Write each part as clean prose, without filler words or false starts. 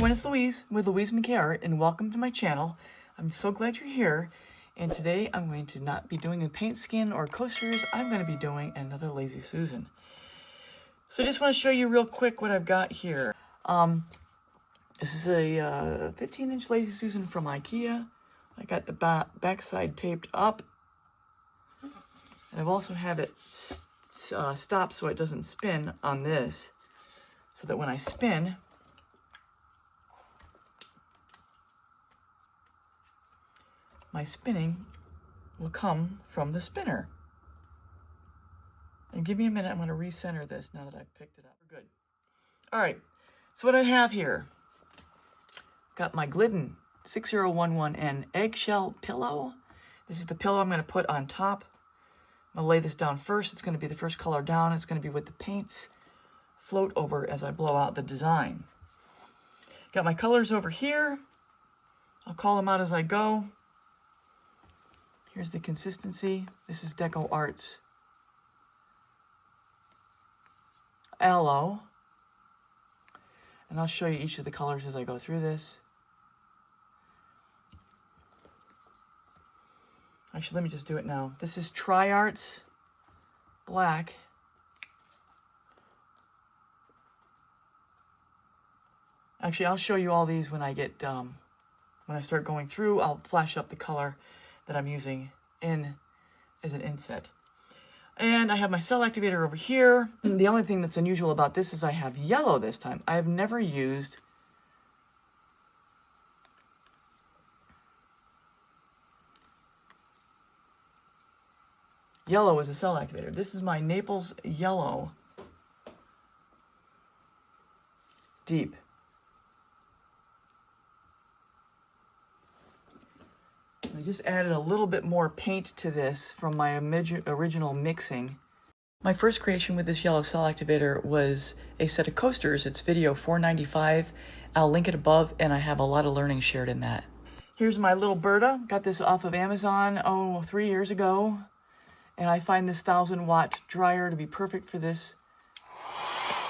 everyone, it's Louise with louisemckayart, and welcome to my channel. I'm so glad you're here, and today I'm going to not be doing a paint skin or coasters. I'm going to be doing another lazysusan. So I just want to show you real quick what I've got here. This is a 15-inch lazysusan from IKEA. I got the backside taped up, and I've also had it stopped so it doesn't spin on this, so that when I spin, my spinning will come from the spinner. And give me a minute, I'm going to recenter this now that I've picked it up. We're good. All right, so what I have here, got my Glidden 6011N eggshell pillow. This is the pillow I'm going to put on top. I'm going to lay this down first. It's going to be the first color down. It's going to be with the paints float over as I blow out the design. Got my colors over here. I'll call them out as I go. Here's the consistency. This is Deco Arts Aloe. And I'll show you each of the colors as I go through this. Actually, let me just do it now. This is TriArts Black. Actually, I'll show you all these when I get, when I start going through. I'll flash up the color that I'm using in as an inset. And I have my cell activator over here. The only thing that's unusual about this is I have yellow this time. I have never used yellow as a cell activator. This is my Naples yellow deep. I just added a little bit more paint to this from my original mixing. My first creation with this yellow cell activator was a set of coasters. It's video 495. I'll link it above, and I have a lot of learning shared in that. Here's my little Berta. Got this off of Amazon, 3 years ago. And I find this 1000-watt dryer to be perfect for this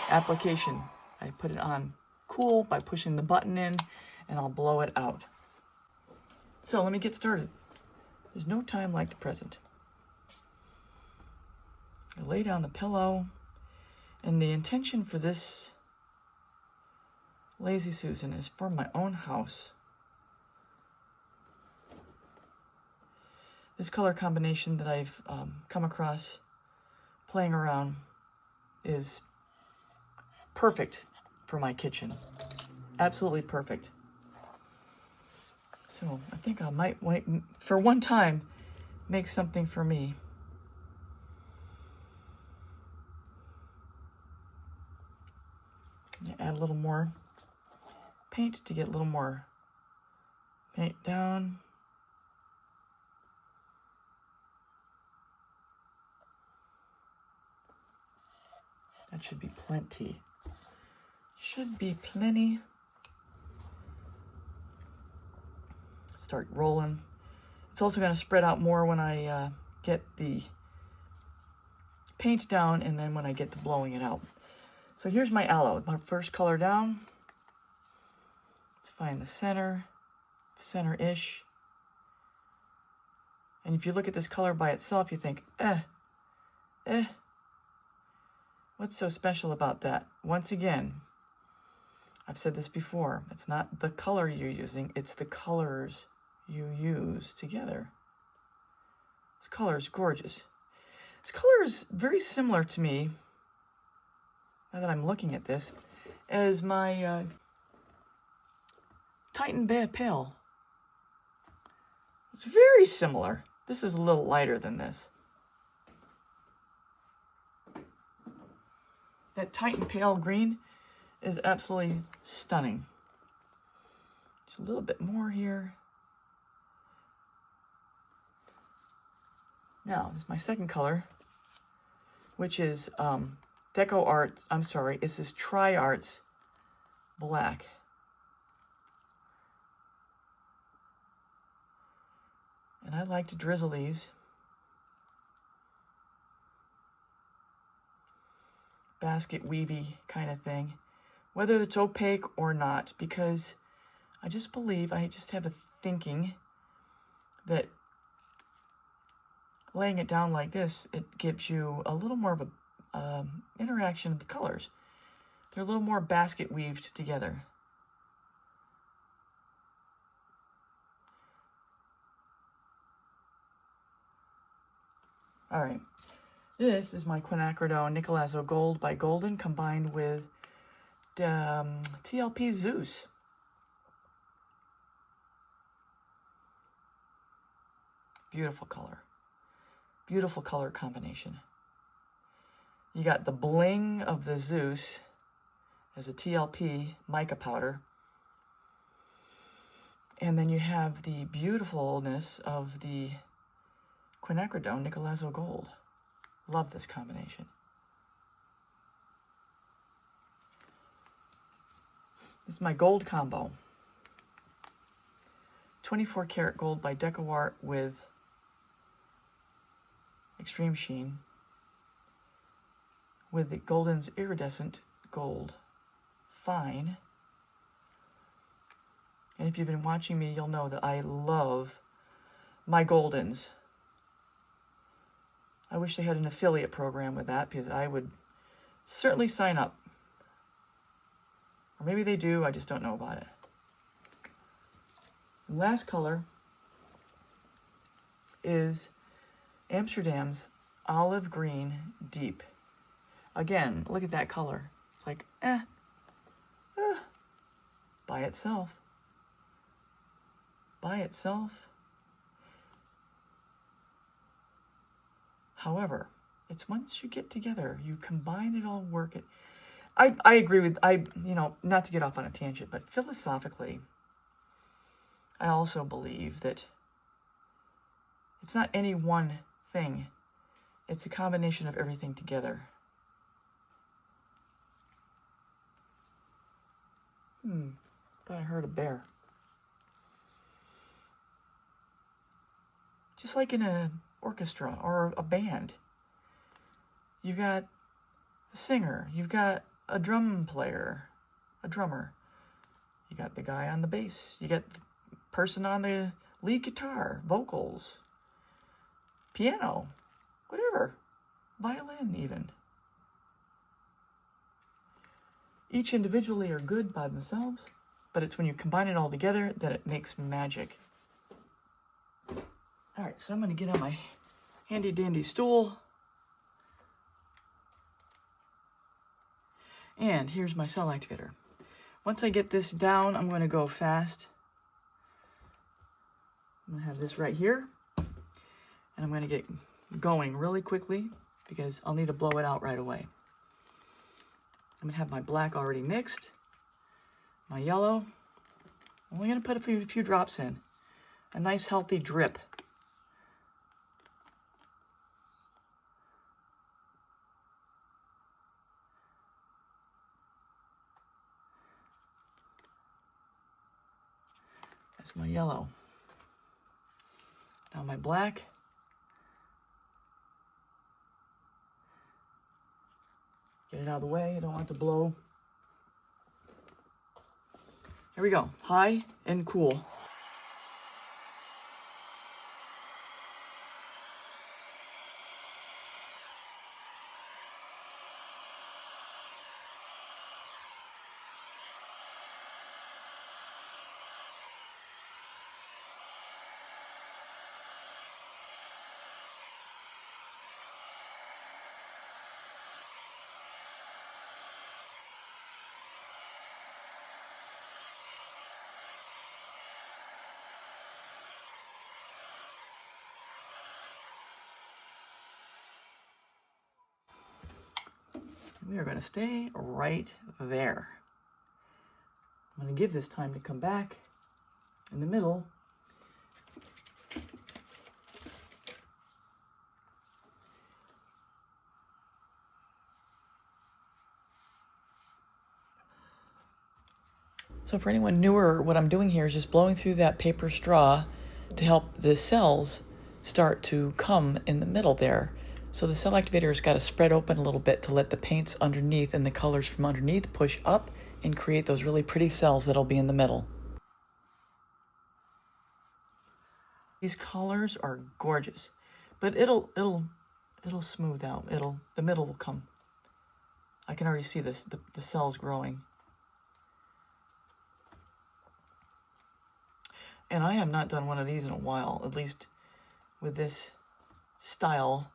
application. I put it on cool by pushing the button in, and I'll blow it out. So let me get started. There's no time like the present. I lay down the pillow, and the intention for this lazysusan is for my own house. This color combination that I've come across playing around is perfect for my kitchen. Absolutely perfect. So I think I might wait for one time, make something for me. Add a little more paint to get a little more paint down. That should be plenty. Should be plenty. Start rolling. It's also going to spread out more when I get the paint down, and then when I get to blowing it out. So here's my aloe, my first color down. Let's find the center-ish. And if you look at this color by itself, you think, what's so special about that? Once again, I've said this before, it's not the color you're using, it's the colors you use together. This color is gorgeous. This color is very similar to me, now that I'm looking at this, as my Titan Bay Pale. It's very similar. This is a little lighter than this. That Titan Pale Green is absolutely stunning. Just a little bit more here. Now, this is my second color, which is Deco Art. I'm sorry, this is TriArts Black. And I like to drizzle these. Basket weavy kind of thing whether it's opaque or not, because I just believe, I just have a thinking that laying it down like this, it gives you a little more of a interaction of the colors. They're a little more basket weaved together. All right, this is my quinacridone Nickel Azo Gold by Glidden combined with TLP Zeus. Beautiful color. Beautiful color combination. You got the bling of the Zeus as a TLP mica powder. And then you have the beautifulness of the quinacridone Nickel Azo Gold. Love this combination. This is my gold combo. 24 karat gold by DecoArt with Extreme Sheen with the Glidden's iridescent gold fine. And if you've been watching me, you'll know that I love my Glidden's. I wish they had an affiliate program with that, because I would certainly sign up. Or maybe they do, I just don't know about it. The last color is Amsterdam's Olive Green Deep. Again, look at that color. It's like, by itself. By itself. However, it's once you get together, you combine it all, work it. I agree with, not to get off on a tangent, but philosophically, I also believe that it's not any one thing. It's a combination of everything together. Thought I heard a bear. Just like in an orchestra or a band. You've got a singer, you've got a drum player, a drummer. You got the guy on the bass, you got the person on the lead guitar, vocals, piano, whatever, violin even. Each individually are good by themselves, but it's when you combine it all together that it makes magic. All right, so I'm going to get on my handy dandy stool. And here's my cell activator. Once I get this down, I'm going to go fast. I'm going to have this right here. And I'm going to get going really quickly because I'll need to blow it out right away. I'm going to have my black already mixed. My yellow. I'm only going to put a few drops in. A nice healthy drip. That's my yellow. Now my black. Get it out of the way, I don't want it to blow. Here we go, high and cool. We are going to stay right there. I'm going to give this time to come back in the middle. So for anyone newer, what I'm doing here is just blowing through that paper straw to help the cells start to come in the middle there. So the cell activator has got to spread open a little bit to let the paints underneath and the colors from underneath push up and create those really pretty cells that'll be in the middle. These colors are gorgeous, but it'll smooth out. The middle will come. I can already see this, the cells growing. And I have not done one of these in a while, at least with this style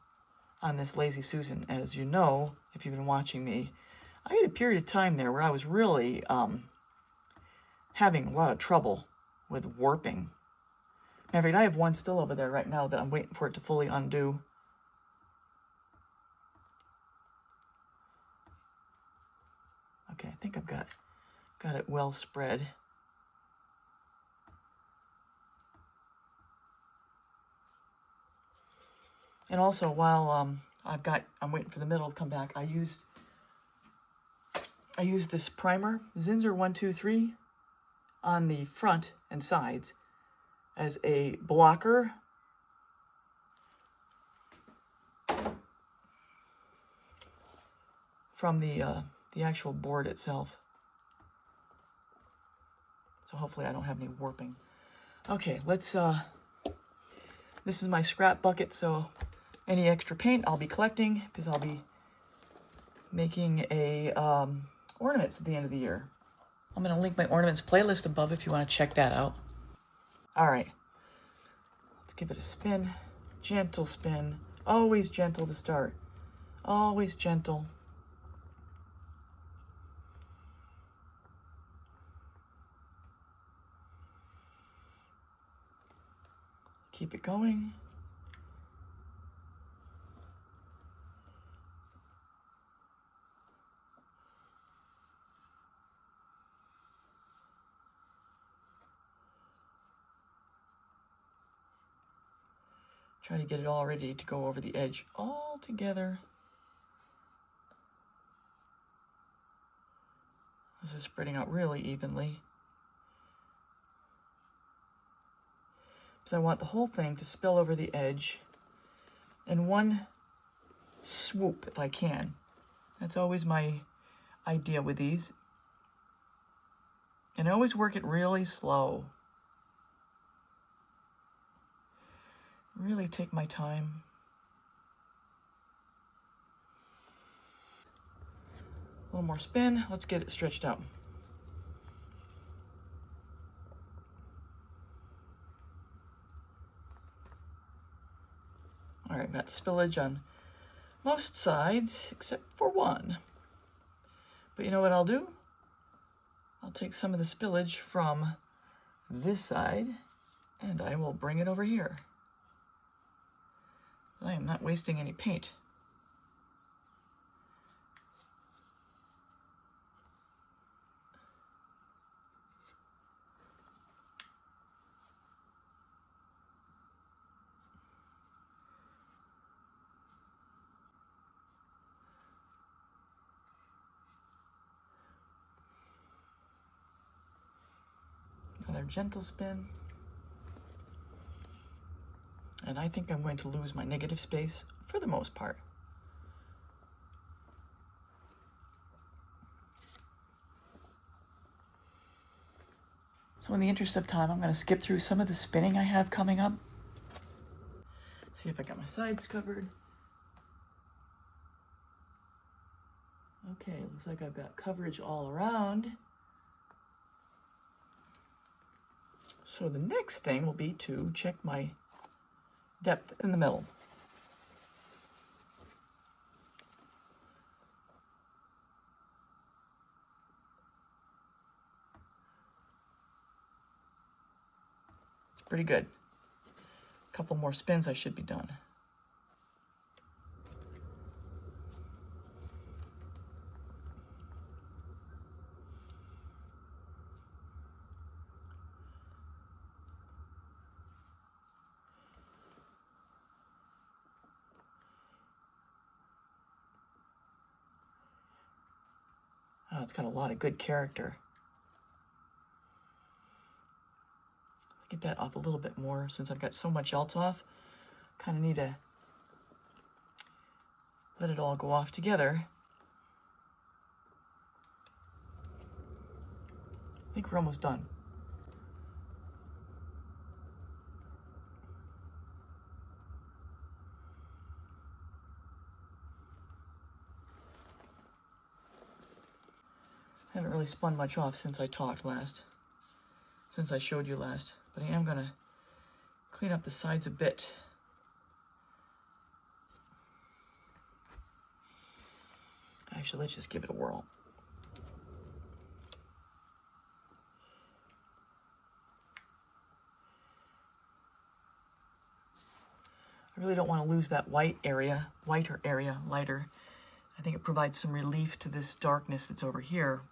on this lazysusan. As you know, if you've been watching me, I had a period of time there where I was really having a lot of trouble with warping. Matter of fact, I have one still over there right now that I'm waiting for it to fully undo. Okay, I think I've got it well spread. And also, while I'm waiting for the middle to come back, I used this primer, Zinsser 123, on the front and sides as a blocker. From the actual board itself. So hopefully I don't have any warping. Okay, let's, this is my scrap bucket, so any extra paint I'll be collecting because I'll be making a ornaments at the end of the year. I'm going to link my ornaments playlist above if you want to check that out. All right, let's give it a spin. Gentle spin. Always gentle to start. Always gentle. Keep it going. Try to get it all ready to go over the edge all together. This is spreading out really evenly. Because I want the whole thing to spill over the edge in one swoop if I can. That's always my idea with these. And I always work it really slow. Really take my time. A little more spin. Let's get it stretched out. All right, got spillage on most sides except for one. But you know what I'll do? I'll take some of the spillage from this side and I will bring it over here. I am not wasting any paint. Another gentle spin. And I think I'm going to lose my negative space for the most part. So in the interest of time, I'm going to skip through some of the spinning I have coming up. See if I got my sides covered. Okay, looks like I've got coverage all around. So the next thing will be to check my depth in the middle. It's pretty good. A couple more spins, I should be done. Oh, it's got a lot of good character. Let's get that off a little bit more since I've got so much else off. Kind of need to let it all go off together. I think we're almost done. I haven't really spun much off since I talked last, since I showed you last, but I am gonna clean up the sides a bit. Actually, let's just give it a whirl. I really don't want to lose that whiter area, lighter. I think it provides some relief to this darkness that's over here.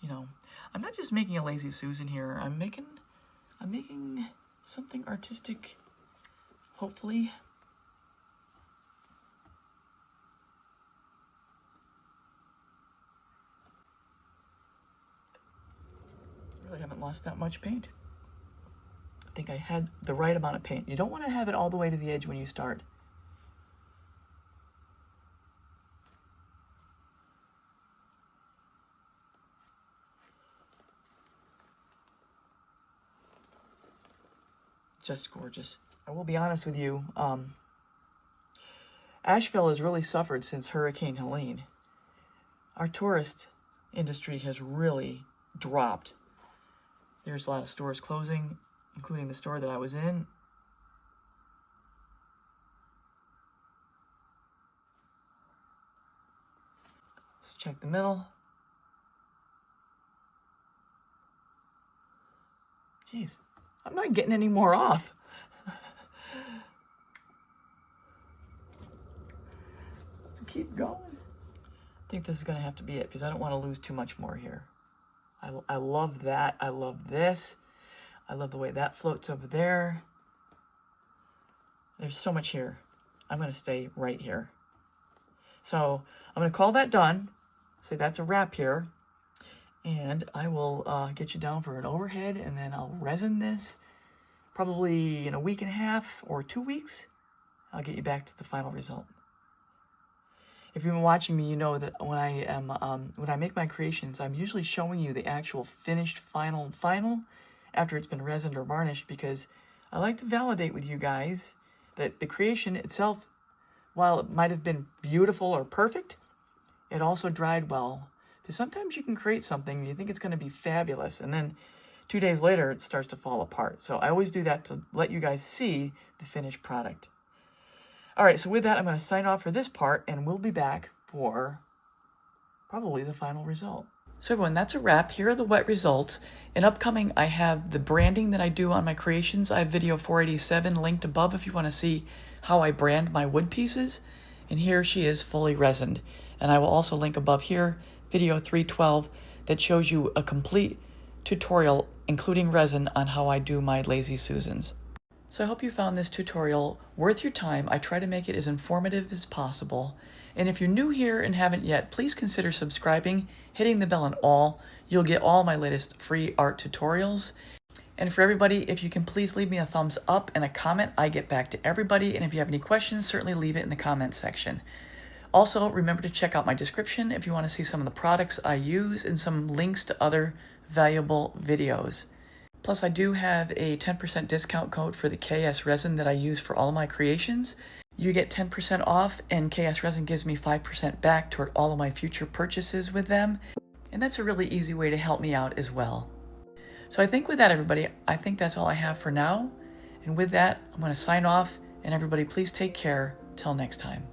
You know, I'm not just making a lazy Susan here. I'm making something artistic, hopefully. I really haven't lost that much paint. I think I had the right amount of paint. You don't want to have it all the way to the edge when you start. Just gorgeous. I will be honest with you, Asheville has really suffered since Hurricane Helene. Our tourist industry has really dropped. There's a lot of stores closing, including the store that I was in. Let's check the middle. Jeez, I'm not getting any more off. Let's keep going. I think this is going to have to be it because I don't want to lose too much more here. I love that. I love this. I love the way that floats over there. There's so much here. I'm going to stay right here. So I'm going to call that done. Say that's a wrap here. And I will get you down for an overhead, and then I'll resin this probably in a week and a half or 2 weeks. I'll get you back to the final result. If you've been watching me, you know that when I make my creations, I'm usually showing you the actual finished final after it's been resined or varnished, because I like to validate with you guys that the creation itself, while it might have been beautiful or perfect, it also dried well. Because sometimes you can create something and you think it's going to be fabulous, and then 2 days later it starts to fall apart. So I always do that to let you guys see the finished product. All right, so with that, I'm going to sign off for this part, and we'll be back for probably the final result. So everyone, that's a wrap. Here are the wet results. In upcoming, I have the branding that I do on my creations. I have video 487 linked above if you want to see how I brand my wood pieces. And here she is fully resined. And I will also link above here video 312 that shows you a complete tutorial, including resin, on how I do my Lazy Susans. So I hope you found this tutorial worth your time. I try to make it as informative as possible. And if you're new here and haven't yet, please consider subscribing, hitting the bell on all. You'll get all my latest free art tutorials. And for everybody, if you can please leave me a thumbs up and a comment, I get back to everybody. And if you have any questions, certainly leave it in the comment section. Also, remember to check out my description if you want to see some of the products I use and some links to other valuable videos. Plus, I do have a 10% discount code for the KS resin that I use for all my creations. You get 10% off, and KS resin gives me 5% back toward all of my future purchases with them. And that's a really easy way to help me out as well. So I think with that, everybody, I think that's all I have for now. And with that, I'm going to sign off, and everybody please take care. Till next time.